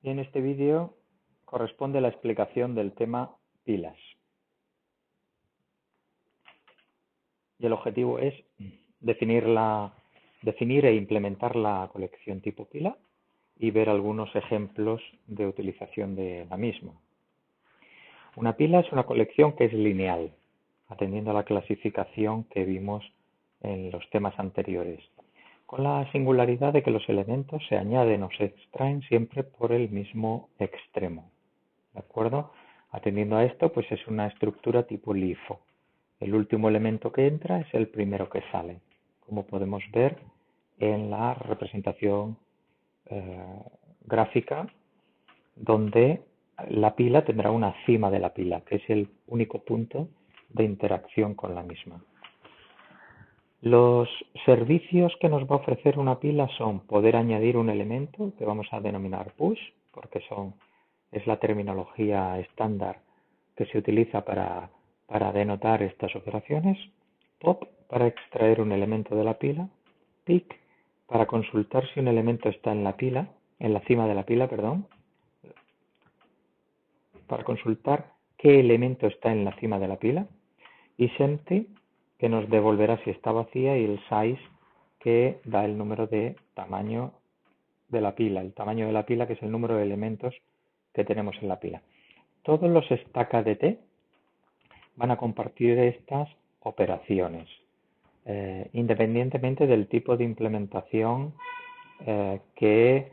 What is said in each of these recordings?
Y en este vídeo corresponde la explicación del tema pilas. Y el objetivo es definir e implementar la colección tipo pila y ver algunos ejemplos de utilización de la misma. Una pila es una colección que es lineal, atendiendo a la clasificación que vimos en los temas anteriores, con la singularidad de que los elementos se añaden o se extraen siempre por el mismo extremo. ¿De acuerdo? Atendiendo a esto, pues es una estructura tipo LIFO. El último elemento que entra es el primero que sale, como podemos ver en la representación gráfica, donde la pila tendrá una cima de la pila, que es el único punto de interacción con la misma. Los servicios que nos va a ofrecer una pila son poder añadir un elemento que vamos a denominar push, porque es la terminología estándar que se utiliza para denotar estas operaciones, pop para extraer un elemento de la pila, pick para consultar si un elemento está en la pila, en la cima de la pila, perdón, para consultar qué elemento está en la cima de la pila, y empty que nos devolverá si está vacía, y el size que da el número de tamaño de la pila, el tamaño de la pila que es el número de elementos que tenemos en la pila. Todos los stackADT van a compartir estas operaciones, independientemente del tipo de implementación que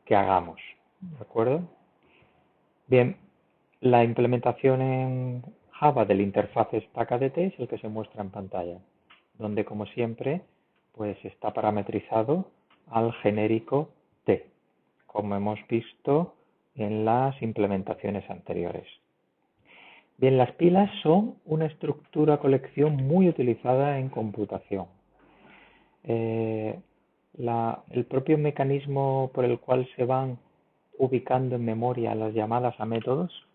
hagamos. ¿De acuerdo? Bien, la implementación en Java del interfaz stackADT es el que se muestra en pantalla, donde como siempre pues está parametrizado al genérico T, como hemos visto en las implementaciones anteriores. Bien, las pilas son una estructura colección muy utilizada en computación. El propio mecanismo por el cual se van ubicando en memoria las llamadas a métodos,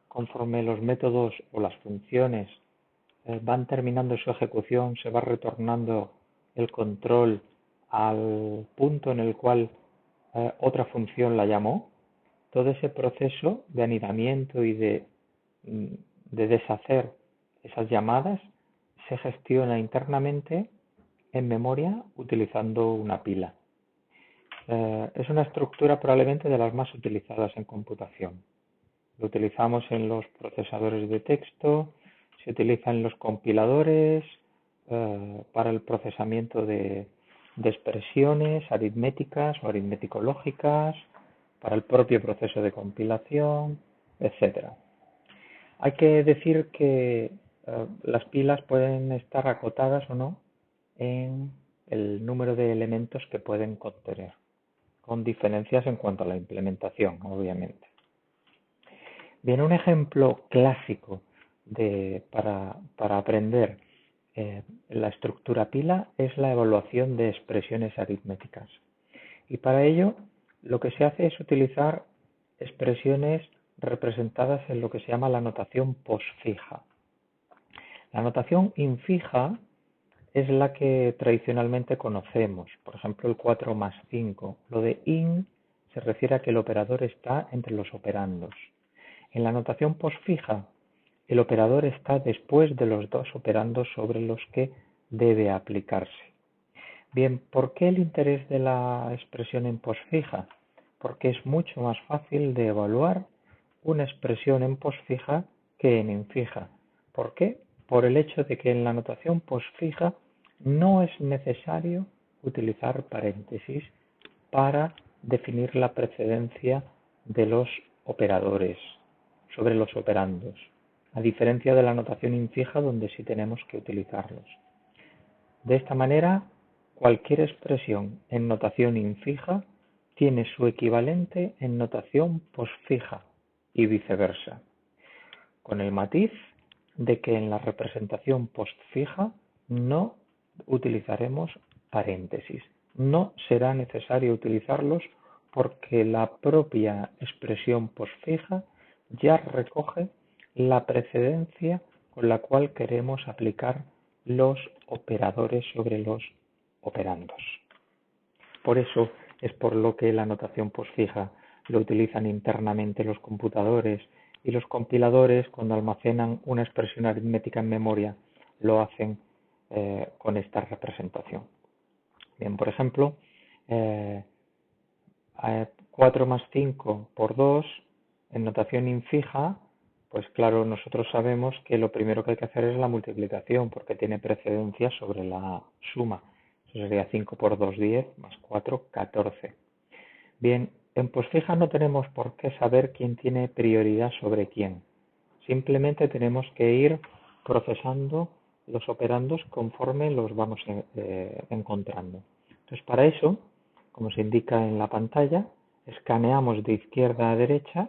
conforme los métodos o las funciones van terminando su ejecución, se va retornando el control al punto en el cual otra función la llamó. Todo ese proceso de anidamiento y de deshacer esas llamadas se gestiona internamente en memoria utilizando una pila. Es una estructura probablemente de las más utilizadas en computación. Lo utilizamos en los procesadores de texto, se utiliza en los compiladores para el procesamiento de expresiones aritméticas o aritmético-lógicas, para el propio proceso de compilación, etc. Hay que decir que las pilas pueden estar acotadas o no en el número de elementos que pueden contener, con diferencias en cuanto a la implementación, obviamente. Bien, un ejemplo clásico para aprender la estructura pila es la evaluación de expresiones aritméticas. Y para ello lo que se hace es utilizar expresiones representadas en lo que se llama la notación posfija. La notación infija es la que tradicionalmente conocemos, por ejemplo el 4 más 5. Lo de in se refiere a que el operador está entre los operandos. En la notación posfija, el operador está después de los dos operandos sobre los que debe aplicarse. Bien, ¿por qué el interés de la expresión en posfija? Porque es mucho más fácil de evaluar una expresión en posfija que en infija. ¿Por qué? Por el hecho de que en la notación posfija no es necesario utilizar paréntesis para definir la precedencia de los operadores sobre los operandos, a diferencia de la notación infija donde sí tenemos que utilizarlos. De esta manera, cualquier expresión en notación infija tiene su equivalente en notación posfija y viceversa, con el matiz de que en la representación postfija no utilizaremos paréntesis. No será necesario utilizarlos porque la propia expresión posfija ya recoge la precedencia con la cual queremos aplicar los operadores sobre los operandos. Por eso es por lo que la notación posfija lo utilizan internamente los computadores, y los compiladores, cuando almacenan una expresión aritmética en memoria, lo hacen con esta representación. Bien, por ejemplo, 4 más 5 por 2 en notación infija, pues claro, nosotros sabemos que lo primero que hay que hacer es la multiplicación, porque tiene precedencia sobre la suma. Eso sería 5 por 2, 10, más 4, 14. Bien, en postfija no tenemos por qué saber quién tiene prioridad sobre quién. Simplemente tenemos que ir procesando los operandos conforme los vamos encontrando. Entonces, para eso, como se indica en la pantalla, escaneamos de izquierda a derecha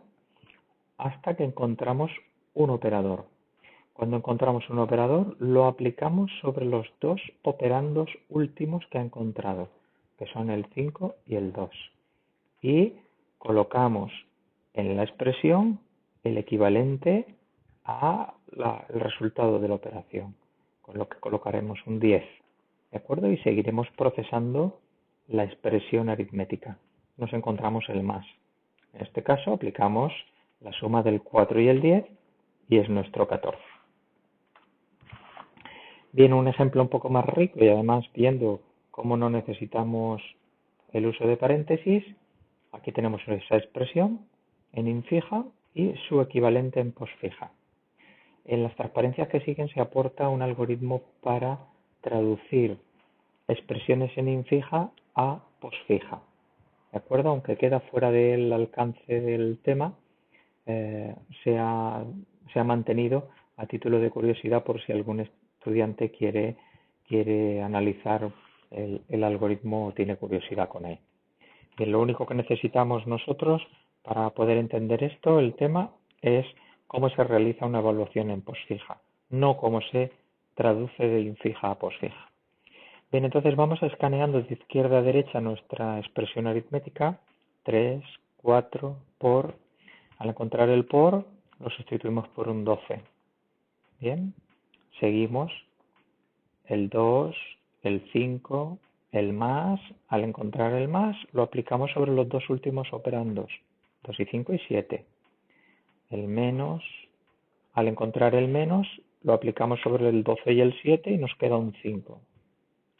hasta que encontramos un operador. Cuando encontramos un operador, lo aplicamos sobre los dos operandos últimos que ha encontrado, que son el 5 y el 2. Y colocamos en la expresión el equivalente el resultado de la operación, con lo que colocaremos un 10, ¿de acuerdo? Y seguiremos procesando la expresión aritmética. Nos encontramos el más. En este caso aplicamos la suma del 4 y el 10 y es nuestro 14. Bien, un ejemplo un poco más rico y además viendo cómo no necesitamos el uso de paréntesis. Aquí tenemos esa expresión en infija y su equivalente en posfija. En las transparencias que siguen se aporta un algoritmo para traducir expresiones en infija a posfija. ¿De acuerdo? Aunque queda fuera del alcance del tema, se ha mantenido a título de curiosidad por si algún estudiante quiere analizar el algoritmo o tiene curiosidad con él. Bien, lo único que necesitamos nosotros para poder entender esto, el tema, es cómo se realiza una evaluación en posfija, no cómo se traduce de infija a posfija. Bien, entonces vamos escaneando de izquierda a derecha nuestra expresión aritmética, 3, 4, por. Al encontrar el por, lo sustituimos por un 12. Bien, seguimos el 2, el 5, el más. Al encontrar el más, lo aplicamos sobre los dos últimos operandos, 2 y 5 y 7. El menos, al encontrar el menos, lo aplicamos sobre el 12 y el 7 y nos queda un 5.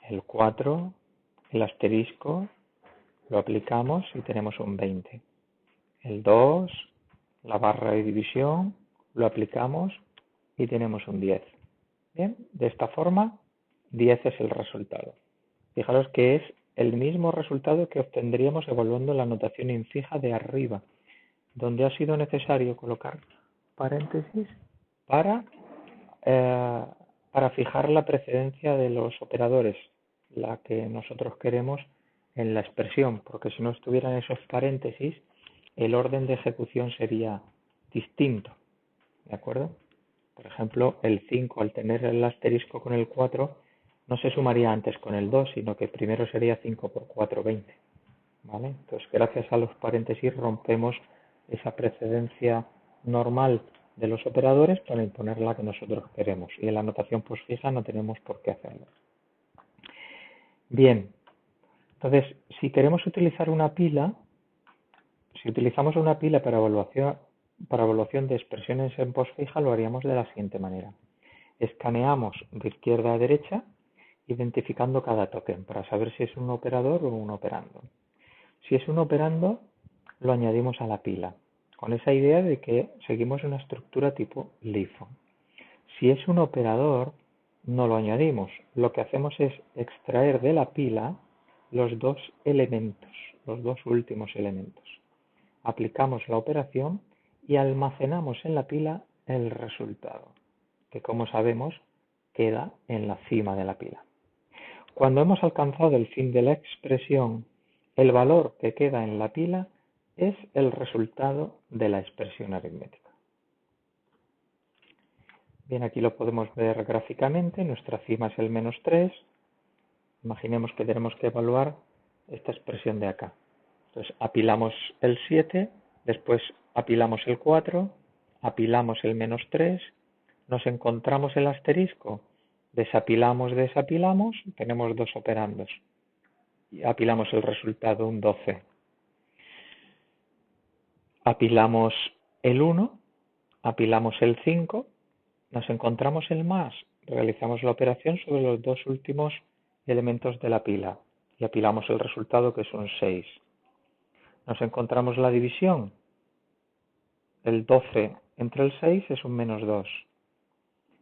El 4, el asterisco, lo aplicamos y tenemos un 20. El 2, la barra de división, lo aplicamos y tenemos un 10. Bien, de esta forma, 10 es el resultado. Fijaros que es el mismo resultado que obtendríamos evaluando la notación infija de arriba, donde ha sido necesario colocar paréntesis para fijar la precedencia de los operadores, la que nosotros queremos en la expresión, porque si no estuvieran esos paréntesis, el orden de ejecución sería distinto, ¿de acuerdo? Por ejemplo, el 5 al tener el asterisco con el 4 no se sumaría antes con el 2, sino que primero sería 5 por 4, 20. ¿Vale? Entonces, gracias a los paréntesis rompemos esa precedencia normal de los operadores para imponer la que nosotros queremos. Y en la notación posfija no tenemos por qué hacerlo. Bien, entonces, si queremos utilizar una pila, si utilizamos una pila para evaluación de expresiones en posfija, lo haríamos de la siguiente manera. Escaneamos de izquierda a derecha, identificando cada token para saber si es un operador o un operando. Si es un operando, lo añadimos a la pila, con esa idea de que seguimos una estructura tipo LIFO. Si es un operador, no lo añadimos. Lo que hacemos es extraer de la pila los dos elementos, los dos últimos elementos. Aplicamos la operación y almacenamos en la pila el resultado, que como sabemos queda en la cima de la pila. Cuando hemos alcanzado el fin de la expresión, el valor que queda en la pila es el resultado de la expresión aritmética. Bien, aquí lo podemos ver gráficamente. Nuestra cima es el menos 3. Imaginemos que tenemos que evaluar esta expresión de acá. Entonces apilamos el 7, después apilamos el 4, apilamos el menos 3, nos encontramos el asterisco, desapilamos, tenemos dos operandos. Y apilamos el resultado, un 12. apilamos el 1, apilamos el 5, nos encontramos el más, realizamos la operación sobre los dos últimos elementos de la pila y apilamos el resultado, que es un 6. Nos encontramos la división, el 12 entre el 6 es un menos 2,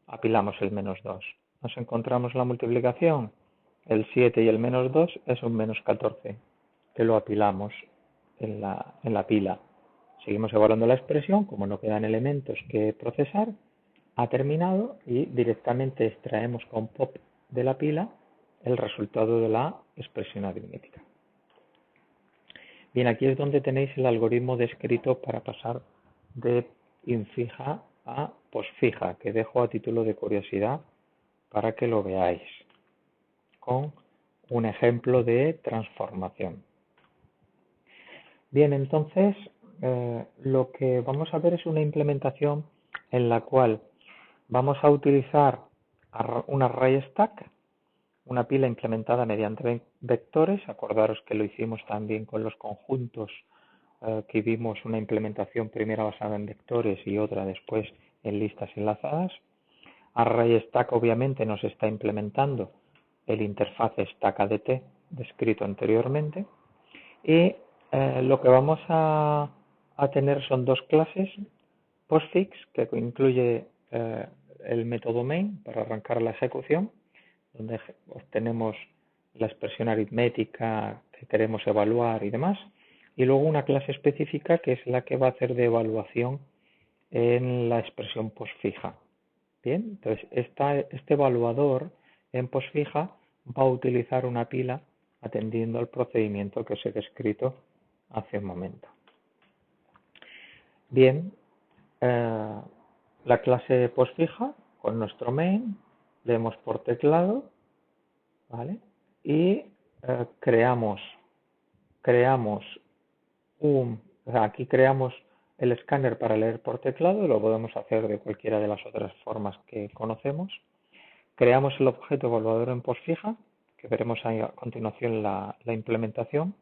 apilamos el menos 2. Nos encontramos la multiplicación, el 7 y el menos 2 es un menos 14, que lo apilamos en la pila. Seguimos evaluando la expresión, como no quedan elementos que procesar, ha terminado y directamente extraemos con pop de la pila el resultado de la expresión aritmética. Bien, aquí es donde tenéis el algoritmo descrito para pasar de infija a posfija, que dejo a título de curiosidad para que lo veáis con un ejemplo de transformación. Bien, entonces lo que vamos a ver es una implementación en la cual vamos a utilizar un array stack, una pila implementada mediante vectores. Acordaros que lo hicimos también con los conjuntos, que vimos una implementación primera basada en vectores y otra después en listas enlazadas. Array stack obviamente nos está implementando el interfaz stack ADT descrito anteriormente, y lo que vamos a tener son dos clases: postfix, que incluye el método main para arrancar la ejecución, donde obtenemos la expresión aritmética que queremos evaluar y demás, y luego una clase específica que es la que va a hacer de evaluación en la expresión postfija. Bien, entonces este evaluador en postfija va a utilizar una pila atendiendo al procedimiento que os he descrito hace un momento. Bien, la clase postfija con nuestro main, leemos por teclado, ¿vale? Y aquí creamos el escáner para leer por teclado, lo podemos hacer de cualquiera de las otras formas que conocemos. Creamos el objeto evaluador en postfija, que veremos ahí a continuación la implementación.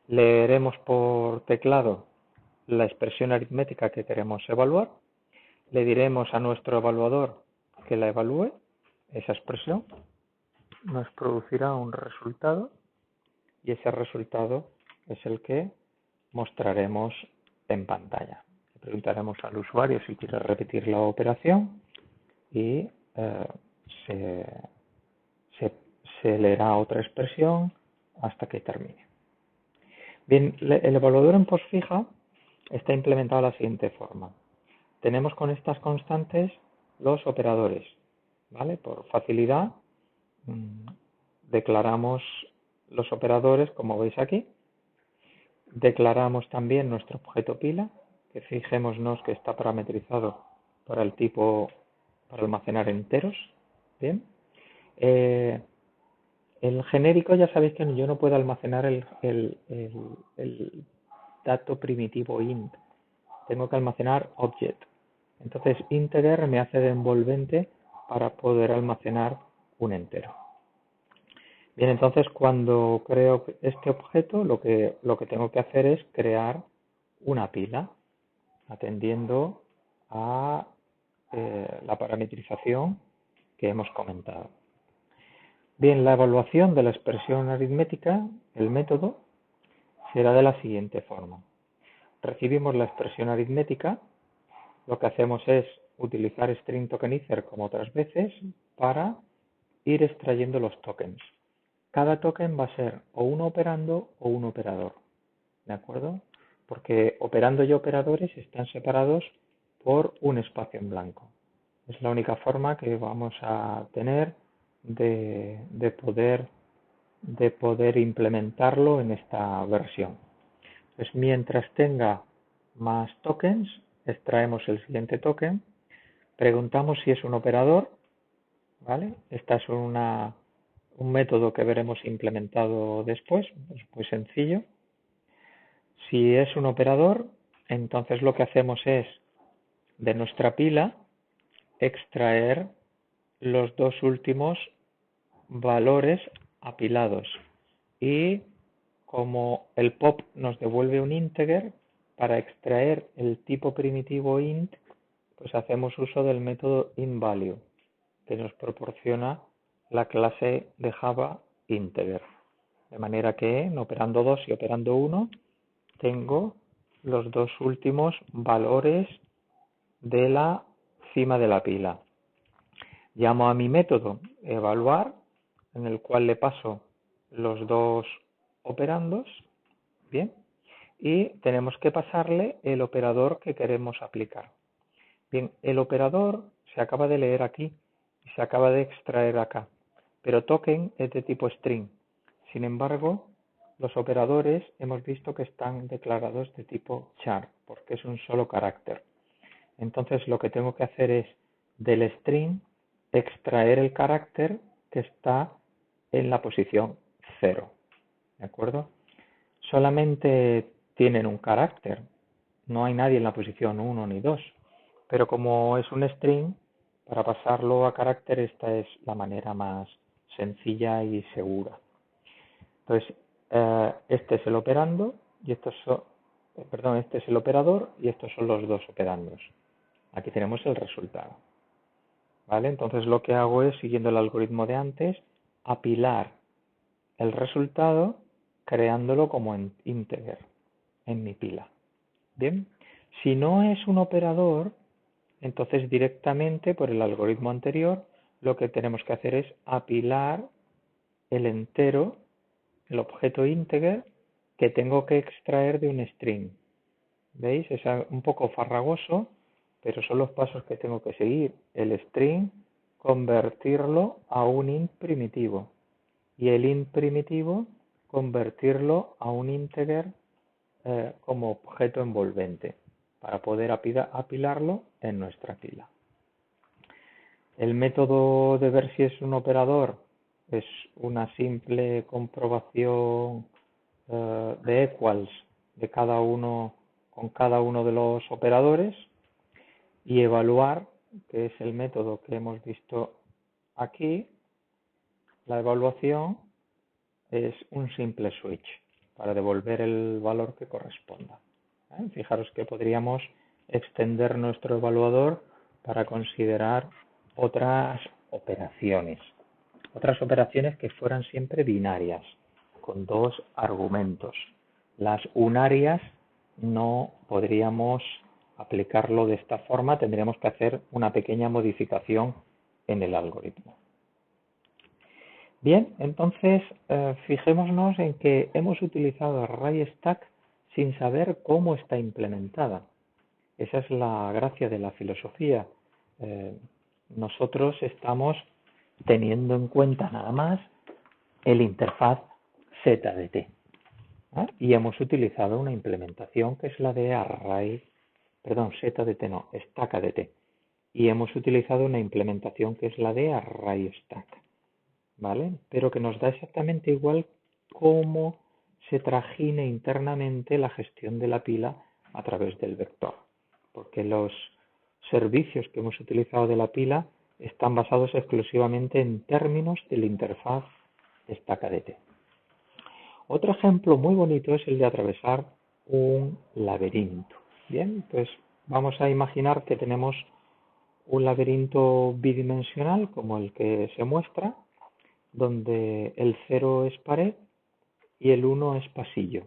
Leeremos por teclado la expresión aritmética que queremos evaluar. Le diremos a nuestro evaluador que la evalúe, esa expresión. Nos producirá un resultado y ese resultado es el que mostraremos en pantalla. Le preguntaremos al usuario si quiere repetir la operación y se leerá otra expresión hasta que termine. Bien, el evaluador en postfija está implementado de la siguiente forma. Tenemos con estas constantes los operadores, ¿vale? Por facilidad declaramos los operadores, como veis aquí. Declaramos también nuestro objeto pila, que fijémonos que está parametrizado para el tipo para almacenar enteros. Bien. El genérico, ya sabéis que yo no puedo almacenar el dato primitivo int. Tengo que almacenar object. Entonces integer me hace de envolvente para poder almacenar un entero. Bien, entonces cuando creo este objeto, lo que tengo que hacer es crear una pila atendiendo a la parametrización que hemos comentado. Bien, la evaluación de la expresión aritmética, el método, será de la siguiente forma. Recibimos la expresión aritmética, lo que hacemos es utilizar string tokenizer como otras veces para ir extrayendo los tokens. Cada token va a ser o un operando o un operador, ¿de acuerdo? Porque operando y operadores están separados por un espacio en blanco. Es la única forma que vamos a tener de poder implementarlo en esta versión. Pues mientras tenga más tokens, extraemos el siguiente token, preguntamos si es un operador, ¿vale? Esta es un método que veremos implementado después, es muy sencillo. Si es un operador, entonces lo que hacemos es de nuestra pila extraer los dos últimos valores apilados, y como el pop nos devuelve un integer, para extraer el tipo primitivo int, pues hacemos uso del método intValue, que nos proporciona la clase de Java integer. De manera que en operando 2 y operando 1 tengo los dos últimos valores de la cima de la pila. Llamo a mi método evaluar, en el cual le paso los dos operandos, bien, y tenemos que pasarle el operador que queremos aplicar. Bien, el operador se acaba de leer aquí y se acaba de extraer acá, pero token es de tipo string. Sin embargo, los operadores hemos visto que están declarados de tipo char, porque es un solo carácter. Entonces lo que tengo que hacer es del string extraer el carácter que está en la posición 0. ¿De acuerdo? Solamente tienen un carácter. No hay nadie en la posición 1 ni 2. Pero como es un string, para pasarlo a carácter esta es la manera más sencilla y segura. Entonces, este es el operando y estos son, este es el operador y estos son los dos operandos. Aquí tenemos el resultado. ¿Vale? Entonces lo que hago es, siguiendo el algoritmo de antes, apilar el resultado creándolo como en integer en mi pila. Bien, si no es un operador, entonces directamente por el algoritmo anterior lo que tenemos que hacer es apilar el entero, el objeto integer que tengo que extraer de un string. ¿Veis? Es un poco farragoso, pero son los pasos que tengo que seguir. El string, convertirlo a un int primitivo. Y el int primitivo, convertirlo a un integer como objeto envolvente, para poder apilarlo en nuestra pila. El método de ver si es un operador es una simple comprobación de equals de cada uno con cada uno de los operadores, y evaluar, que es el método que hemos visto aquí, la evaluación es un simple switch para devolver el valor que corresponda. Fijaros que podríamos extender nuestro evaluador para considerar otras operaciones que fueran siempre binarias, con dos argumentos. Las unarias no podríamos aplicarlo de esta forma, tendríamos que hacer una pequeña modificación en el algoritmo. Bien, entonces fijémonos en que hemos utilizado ArrayStack sin saber cómo está implementada. Esa es la gracia de la filosofía. Nosotros estamos teniendo en cuenta nada más el interfaz ZDT. Y hemos utilizado una implementación que es la de ZDT no, StackADT. Y hemos utilizado una implementación que es la de ArrayStack. ¿Vale? Pero que nos da exactamente igual cómo se trajine internamente la gestión de la pila a través del vector, porque los servicios que hemos utilizado de la pila están basados exclusivamente en términos de la interfaz StackADT. Otro ejemplo muy bonito es el de atravesar un laberinto. Bien, pues vamos a imaginar que tenemos un laberinto bidimensional como el que se muestra, donde el 0 es pared y el 1 es pasillo.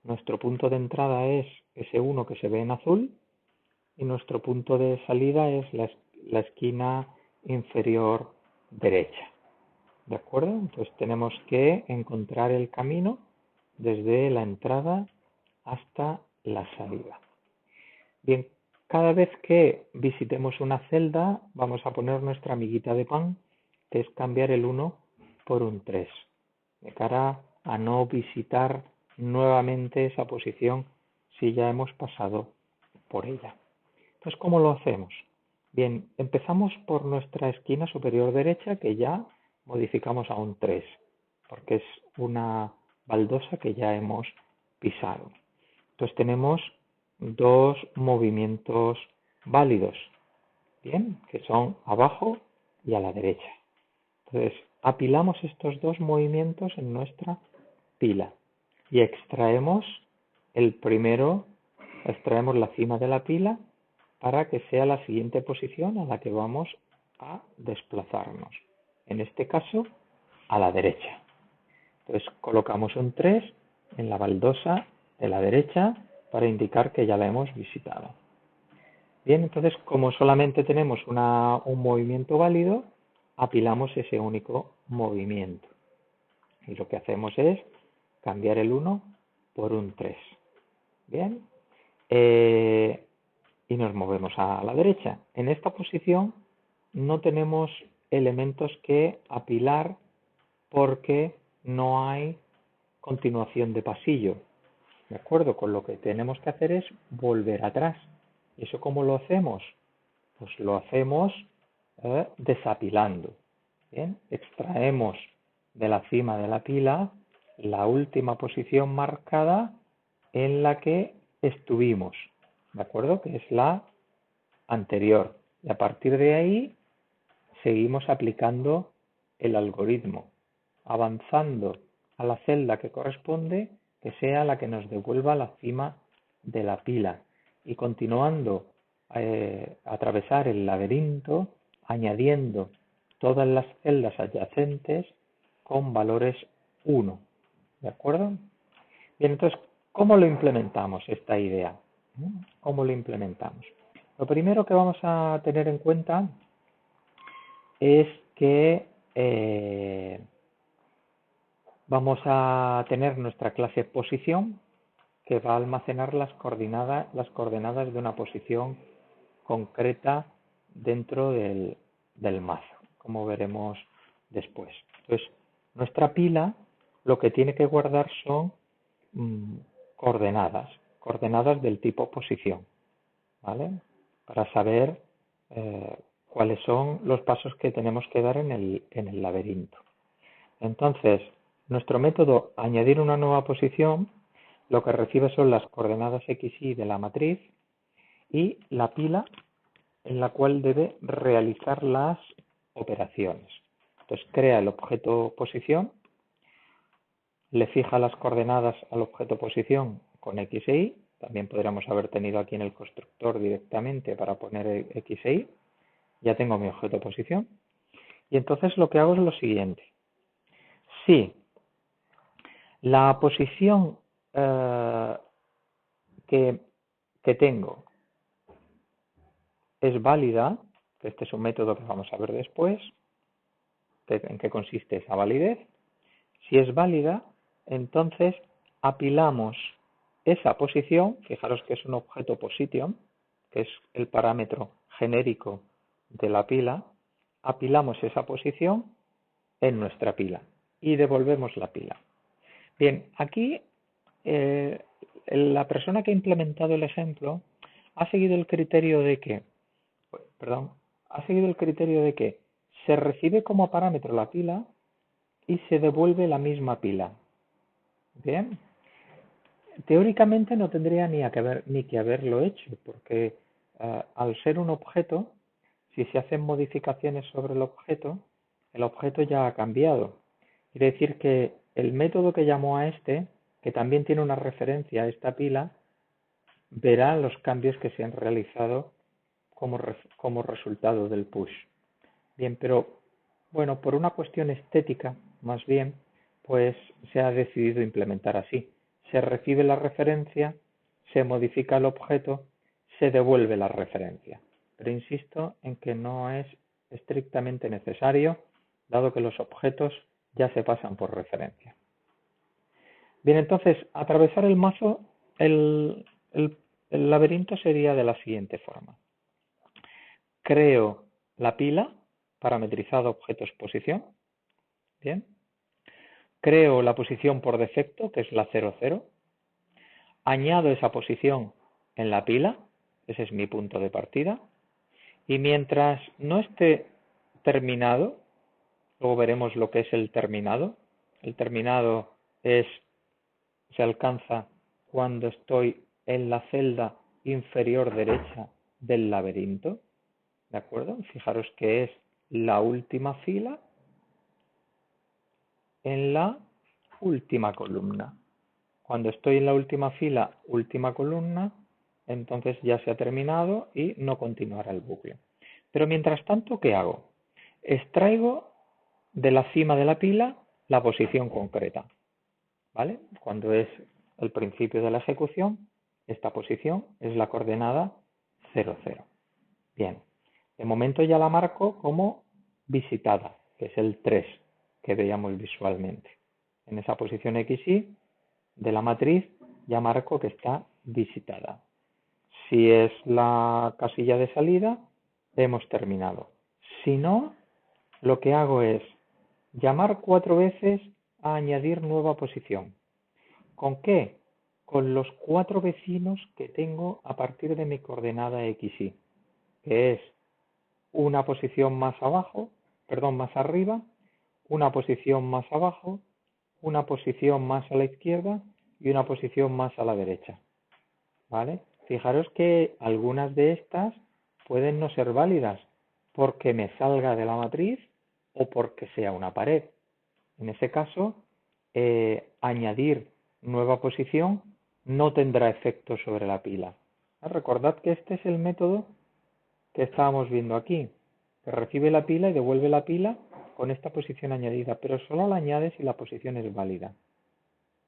Nuestro punto de entrada es ese 1 que se ve en azul y nuestro punto de salida es la esquina inferior derecha. ¿De acuerdo? Entonces tenemos que encontrar el camino desde la entrada hasta la salida. Bien, cada vez que visitemos una celda vamos a poner nuestra amiguita de pan, que es cambiar el 1 por un 3, de cara a no visitar nuevamente esa posición si ya hemos pasado por ella. Entonces, ¿cómo lo hacemos? Bien, empezamos por nuestra esquina superior derecha, que ya modificamos a un 3, porque es una baldosa que ya hemos pisado. Entonces tenemos dos movimientos válidos, bien, que son abajo y a la derecha. Entonces apilamos estos dos movimientos en nuestra pila y extraemos el primero extraemos la cima de la pila para que sea la siguiente posición a la que vamos a desplazarnos. En este caso, a la derecha. Entonces colocamos un 3 en la baldosa de la derecha para indicar que ya la hemos visitado. Bien, entonces como solamente tenemos un movimiento válido, apilamos ese único movimiento. Y lo que hacemos es cambiar el 1 por un 3. Bien, y nos movemos a la derecha. En esta posición no tenemos elementos que apilar porque no hay continuación de pasillo. ¿De acuerdo? Con lo que tenemos que hacer es volver atrás. ¿Y eso cómo lo hacemos? Pues lo hacemos desapilando. Bien, extraemos de la cima de la pila la última posición marcada en la que estuvimos, ¿de acuerdo? Que es la anterior. Y a partir de ahí seguimos aplicando el algoritmo, avanzando a la celda que corresponde, que sea la que nos devuelva la cima de la pila, y continuando a atravesar el laberinto, añadiendo todas las celdas adyacentes con valores 1. ¿De acuerdo? Bien, entonces, ¿cómo lo implementamos esta idea? ¿Cómo lo implementamos? Lo primero que vamos a tener en cuenta es que vamos a tener nuestra clase posición, que va a almacenar las coordenadas de una posición concreta dentro del mazo, como veremos después. Entonces, nuestra pila lo que tiene que guardar son coordenadas del tipo posición, ¿vale? Para saber cuáles son los pasos que tenemos que dar en el laberinto. Entonces, nuestro método añadir una nueva posición lo que recibe son las coordenadas x y de la matriz y la pila en la cual debe realizar las operaciones. Entonces crea el objeto posición, le fija las coordenadas al objeto posición con x e y, también podríamos haber tenido aquí en el constructor directamente para poner x e y, ya tengo mi objeto posición, y entonces lo que hago es lo siguiente. Si la posición que tengo es válida, que este es un método que vamos a ver después, en qué consiste esa validez. Si es válida, entonces apilamos esa posición, fijaros que es un objeto position, que es el parámetro genérico de la pila, apilamos esa posición en nuestra pila y devolvemos la pila. Bien, aquí la persona que ha implementado el ejemplo ha seguido el criterio de que, se recibe como parámetro la pila y se devuelve la misma pila. Bien, teóricamente no tendría ni que haberlo hecho, porque al ser un objeto, si se hacen modificaciones sobre el objeto ya ha cambiado. Quiere decir que el método que llamó a este, que también tiene una referencia a esta pila, verá los cambios que se han realizado como resultado del push. Bien, pero bueno, por una cuestión estética, más bien, pues se ha decidido implementar así. Se recibe la referencia, se modifica el objeto, se devuelve la referencia. Pero insisto en que no es estrictamente necesario, dado que los objetos ya se pasan por referencia. Bien, entonces, atravesar el mazo, el laberinto sería de la siguiente forma. Creo la pila parametrizado objetos posición. Bien. Creo la posición por defecto, que es la 00. Añado esa posición en la pila. Ese es mi punto de partida. Y mientras no esté terminado, luego veremos lo que es el terminado. El terminado se alcanza cuando estoy en la celda inferior derecha del laberinto. ¿De acuerdo? Fijaros que es la última fila en la última columna. Cuando estoy en la última fila, última columna, entonces ya se ha terminado y no continuará el bucle. Pero mientras tanto, ¿qué hago? Extraigo de la cima de la pila la posición concreta, ¿vale? Cuando es el principio de la ejecución, esta posición es la coordenada 0, 0. Bien, de momento ya la marco como visitada, que es el 3 que veíamos visualmente. En esa posición XY de la matriz ya marco que está visitada. Si es la casilla de salida, hemos terminado. Si no, lo que hago es llamar 4 veces a añadir nueva posición. ¿Con qué? Con los 4 vecinos que tengo a partir de mi coordenada XY, que es una posición más abajo, más arriba, una posición más abajo, una posición más a la izquierda y una posición más a la derecha. ¿Vale? Fijaros que algunas de estas pueden no ser válidas porque me salga de la matriz o porque sea una pared. En ese caso, añadir nueva posición no tendrá efecto sobre la pila. Recordad que este es el método que estábamos viendo aquí, que recibe la pila y devuelve la pila con esta posición añadida, pero solo la añade si la posición es válida.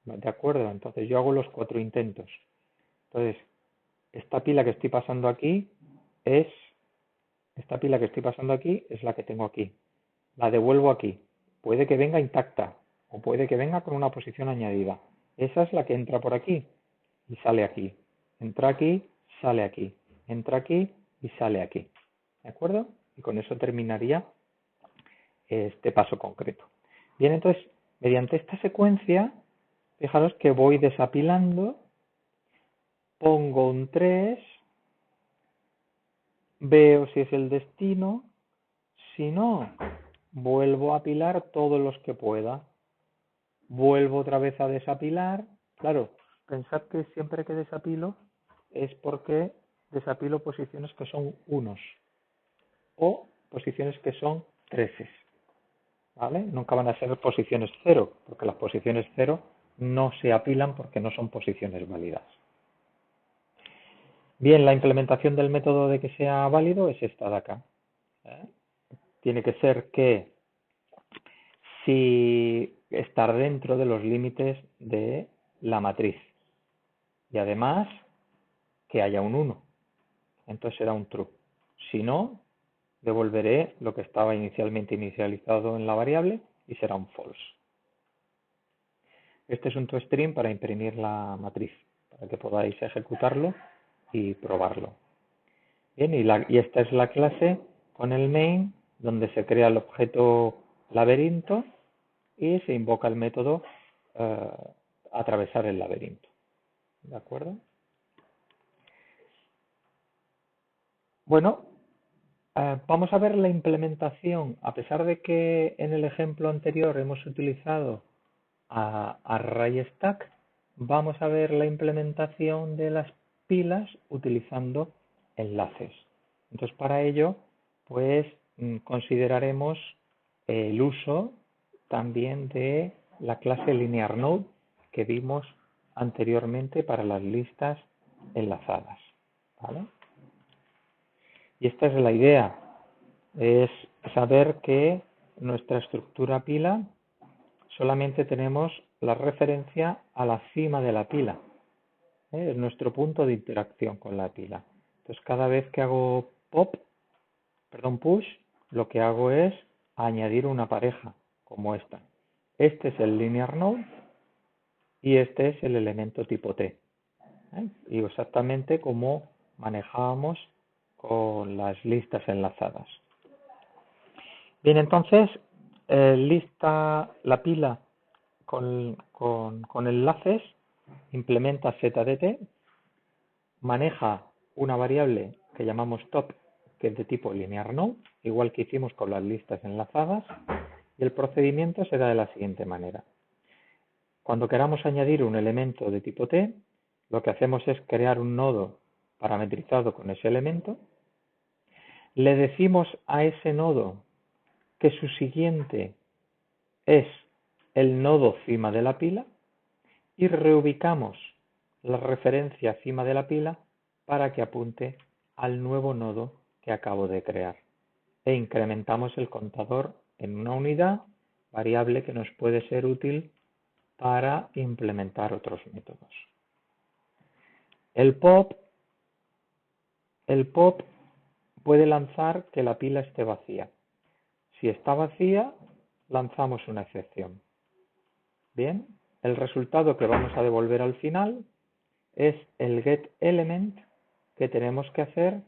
¿De acuerdo? Entonces yo hago los 4 intentos. Entonces, esta pila que estoy pasando aquí es la que tengo aquí. La devuelvo aquí. Puede que venga intacta o puede que venga con una posición añadida. Esa es la que entra por aquí y sale aquí. Entra aquí, sale aquí. Entra aquí y sale aquí. ¿De acuerdo? Y con eso terminaría este paso concreto. Bien, entonces, mediante esta secuencia, fijaros que voy desapilando, pongo un 3, veo si es el destino, si no, vuelvo a apilar todos los que pueda, vuelvo otra vez a desapilar. Claro, pensad que siempre que desapilo es porque desapilo posiciones que son unos o posiciones que son treses, ¿vale? Nunca van a ser posiciones 0, porque las posiciones 0 no se apilan porque no son posiciones válidas. Bien, la implementación del método de que sea válido es esta de acá. Tiene que ser que si estar dentro de los límites de la matriz y además que haya un 1, entonces será un true. Si no, devolveré lo que estaba inicialmente inicializado en la variable y será un false. Este es un toString para imprimir la matriz, para que podáis ejecutarlo y probarlo. Bien, y esta es la clase con el main, donde se crea el objeto laberinto y se invoca el método atravesar el laberinto. ¿De acuerdo? Bueno, vamos a ver la implementación. A pesar de que en el ejemplo anterior hemos utilizado a ArrayStack, vamos a ver la implementación de las pilas utilizando enlaces. Entonces, para ello, pues consideraremos el uso también de la clase LinearNode que vimos anteriormente para las listas enlazadas, ¿vale? Y esta es la idea, es saber que nuestra estructura pila solamente tenemos la referencia a la cima de la pila. Es nuestro punto de interacción con la pila. Entonces, cada vez que hago push, lo que hago es añadir una pareja, como esta. Este es el linear node y este es el elemento tipo T. Y exactamente como manejábamos con las listas enlazadas. Bien, entonces, la pila con enlaces implementa ZDT, maneja una variable que llamamos top, que es de tipo LinearNode, igual que hicimos con las listas enlazadas, y el procedimiento será de la siguiente manera. Cuando queramos añadir un elemento de tipo T, lo que hacemos es crear un nodo parametrizado con ese elemento, le decimos a ese nodo que su siguiente es el nodo cima de la pila y reubicamos la referencia cima de la pila para que apunte al nuevo nodo que acabo de crear. E incrementamos el contador en una unidad, variable que nos puede ser útil para implementar otros métodos. El pop puede lanzar que la pila esté vacía. Si está vacía, lanzamos una excepción. Bien, el resultado que vamos a devolver al final es el getElement que tenemos que hacer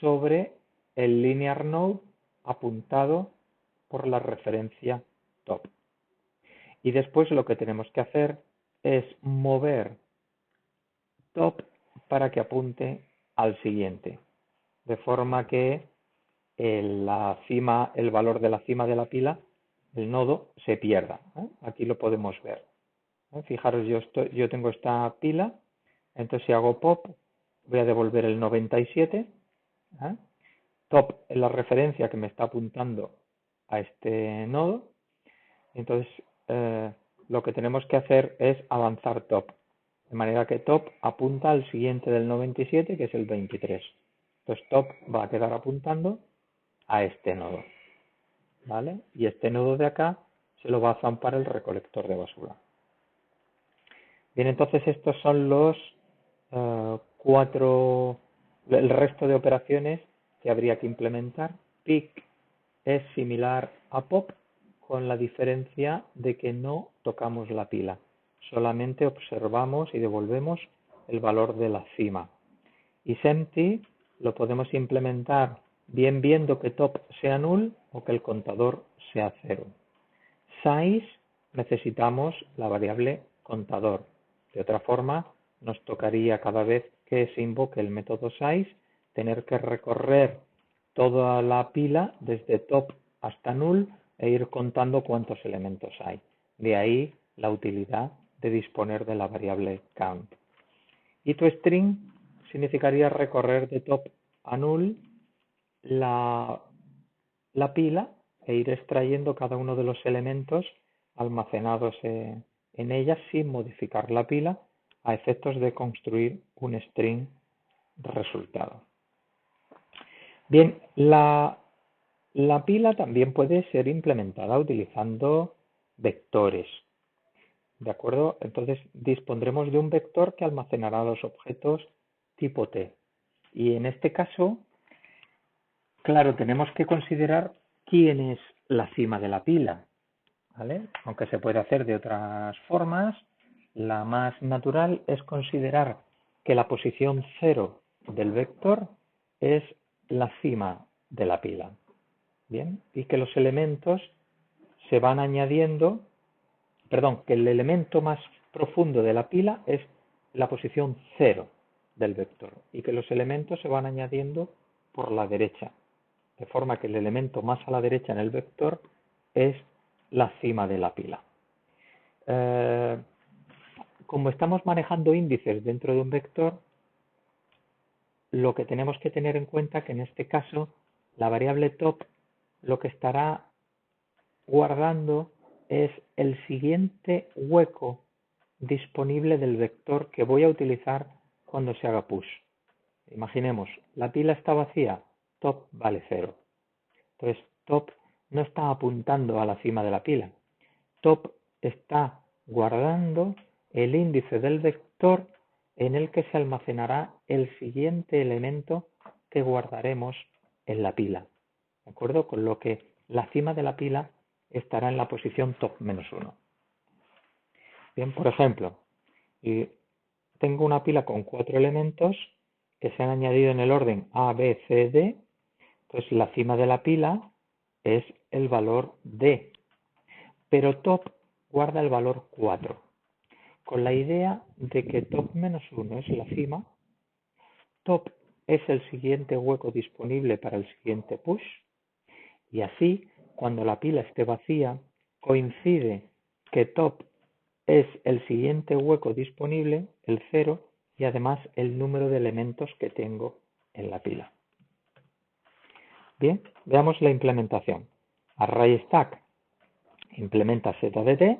sobre el linear node apuntado por la referencia top. Y después lo que tenemos que hacer es mover top para que apunte al siguiente, de forma que el valor de la cima de la pila, el nodo, se pierda. Aquí lo podemos ver. Fijaros, yo tengo esta pila, entonces si hago pop, voy a devolver el 97. Top es la referencia que me está apuntando a este nodo. Entonces, lo que tenemos que hacer es avanzar top. De manera que top apunta al siguiente del 97, que es el 23. Entonces, top va a quedar apuntando a este nodo. ¿Vale? Y este nodo de acá se lo va a zampar el recolector de basura. Bien, entonces estos son los el resto de operaciones que habría que implementar. Pick es similar a pop, con la diferencia de que no tocamos la pila, solamente observamos y devolvemos el valor de la cima. isEmpty lo podemos implementar bien viendo que top sea null o que el contador sea 0. Size necesitamos la variable contador. De otra forma, nos tocaría cada vez que se invoque el método size tener que recorrer toda la pila desde top hasta null e ir contando cuántos elementos hay. De ahí la utilidad de disponer de la variable count. Y toString significaría recorrer de top a null la pila e ir extrayendo cada uno de los elementos almacenados en ella sin modificar la pila a efectos de construir un string resultado. Bien, la pila también puede ser implementada utilizando vectores. ¿De acuerdo? Entonces dispondremos de un vector que almacenará los objetos tipo T. Y en este caso, claro, tenemos que considerar quién es la cima de la pila, ¿vale? Aunque se puede hacer de otras formas, la más natural es considerar que la posición 0 del vector es la cima de la pila. Bien, y que los elementos se van añadiendo, que el elemento más profundo de la pila es la posición 0 del vector y que los elementos se van añadiendo por la derecha, de forma que el elemento más a la derecha en el vector es la cima de la pila. Como estamos manejando índices dentro de un vector, lo que tenemos que tener en cuenta es que en este caso la variable top lo que estará guardando es el siguiente hueco disponible del vector que voy a utilizar cuando se haga push. Imaginemos, la pila está vacía, top vale 0. Entonces, top no está apuntando a la cima de la pila. Top está guardando el índice del vector en el que se almacenará el siguiente elemento que guardaremos en la pila. ¿De acuerdo? Con lo que la cima de la pila estará en la posición top -1. Bien, por ejemplo, tengo una pila con 4 elementos que se han añadido en el orden A, B, C, D. Entonces la cima de la pila es el valor D, pero top guarda el valor 4. Con la idea de que top -1 es la cima, top es el siguiente hueco disponible para el siguiente push, y así, cuando la pila esté vacía, coincide que top es el siguiente hueco disponible, el 0, y además el número de elementos que tengo en la pila. Bien, veamos la implementación. ArrayStack implementa ZDT,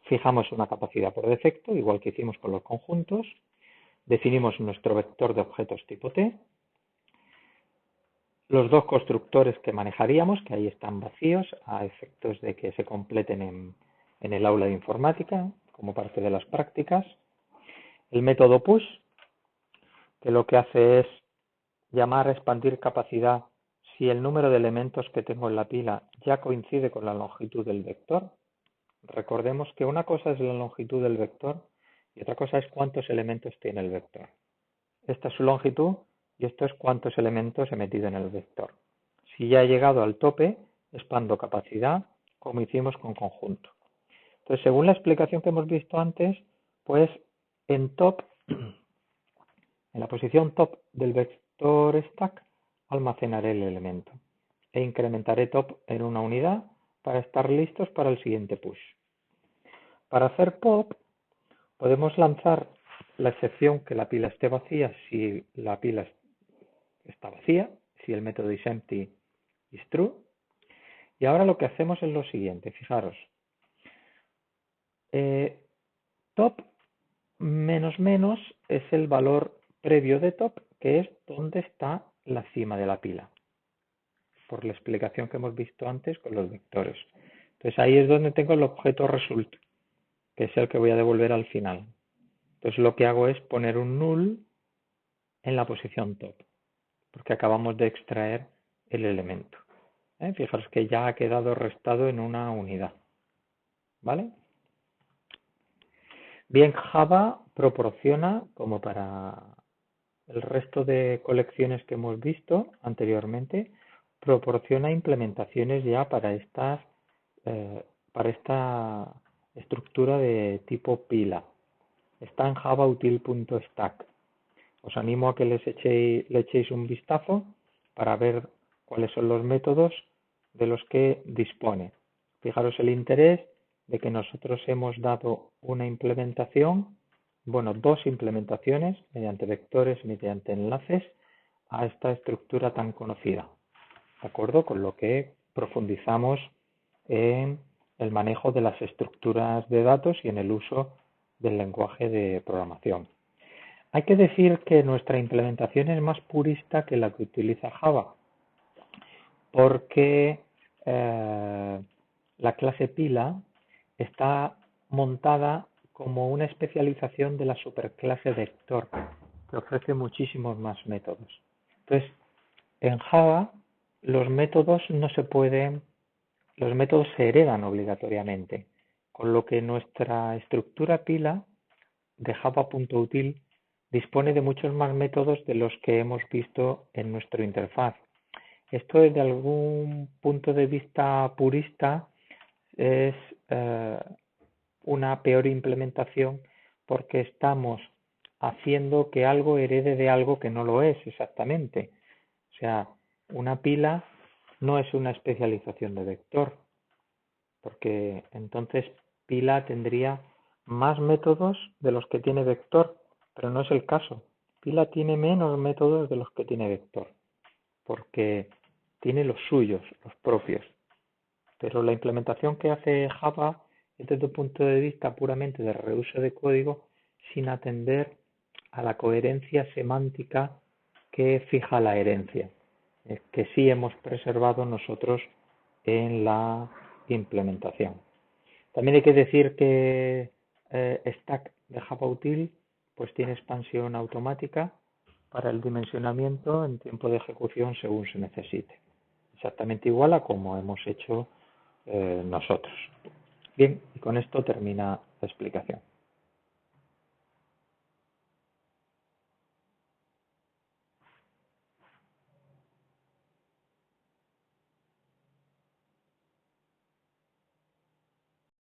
fijamos una capacidad por defecto, igual que hicimos con los conjuntos. Definimos nuestro vector de objetos tipo T. Los dos constructores que manejaríamos, que ahí están vacíos, a efectos de que se completen en el aula de informática, como parte de las prácticas. El método push, que lo que hace es llamar a expandir capacidad si el número de elementos que tengo en la pila ya coincide con la longitud del vector. Recordemos que una cosa es la longitud del vector y otra cosa es cuántos elementos tiene el vector. Esta es su longitud y esto es cuántos elementos he metido en el vector. Si ya he llegado al tope, expando capacidad, como hicimos con conjunto. Entonces, según la explicación que hemos visto antes, pues en top, en la posición top del vector stack, almacenaré el elemento e incrementaré top en una unidad para estar listos para el siguiente push. Para hacer pop, podemos lanzar la excepción que la pila esté vacía si la pila está vacía, si el método isEmpty is true. Y ahora lo que hacemos es lo siguiente, fijaros. Top menos menos es el valor previo de top, que es donde está la cima de la pila, por la explicación que hemos visto antes con los vectores. Entonces ahí es donde tengo el objeto result, que es el que voy a devolver al final. Entonces lo que hago es poner un null en la posición top, porque acabamos de extraer el elemento. Fijaros que ya ha quedado restado en una unidad. ¿Vale? Bien, Java proporciona, como para el resto de colecciones que hemos visto anteriormente, proporciona implementaciones ya para esta estructura de tipo pila. Está en javautil.stack. Os animo a que le echéis un vistazo para ver cuáles son los métodos de los que dispone. Fijaros el interés de que nosotros hemos dado una implementación, bueno, dos implementaciones mediante vectores, mediante enlaces a esta estructura tan conocida. ¿De acuerdo? Con lo que profundizamos en el manejo de las estructuras de datos y en el uso del lenguaje de programación. Hay que decir que nuestra implementación es más purista que la que utiliza Java, porque la clase pila está montada como una especialización de la superclase vector, que ofrece muchísimos más métodos. Entonces, en Java los métodos se heredan obligatoriamente, con lo que nuestra estructura pila de java.util dispone de muchos más métodos de los que hemos visto en nuestra interfaz. Esto desde algún punto de vista purista es una peor implementación porque estamos haciendo que algo herede de algo que no lo es exactamente. O sea, una pila no es una especialización de vector, porque entonces pila tendría más métodos de los que tiene vector, pero no es el caso. Pila tiene menos métodos de los que tiene vector, porque tiene los suyos, los propios. Pero la implementación que hace Java es desde un punto de vista puramente de reuso de código, sin atender a la coherencia semántica que fija la herencia, que sí hemos preservado nosotros en la implementación. También hay que decir que Stack de JavaUtil pues tiene expansión automática para el dimensionamiento en tiempo de ejecución según se necesite. Exactamente igual a como hemos hecho nosotros. Bien, y con esto termina la explicación.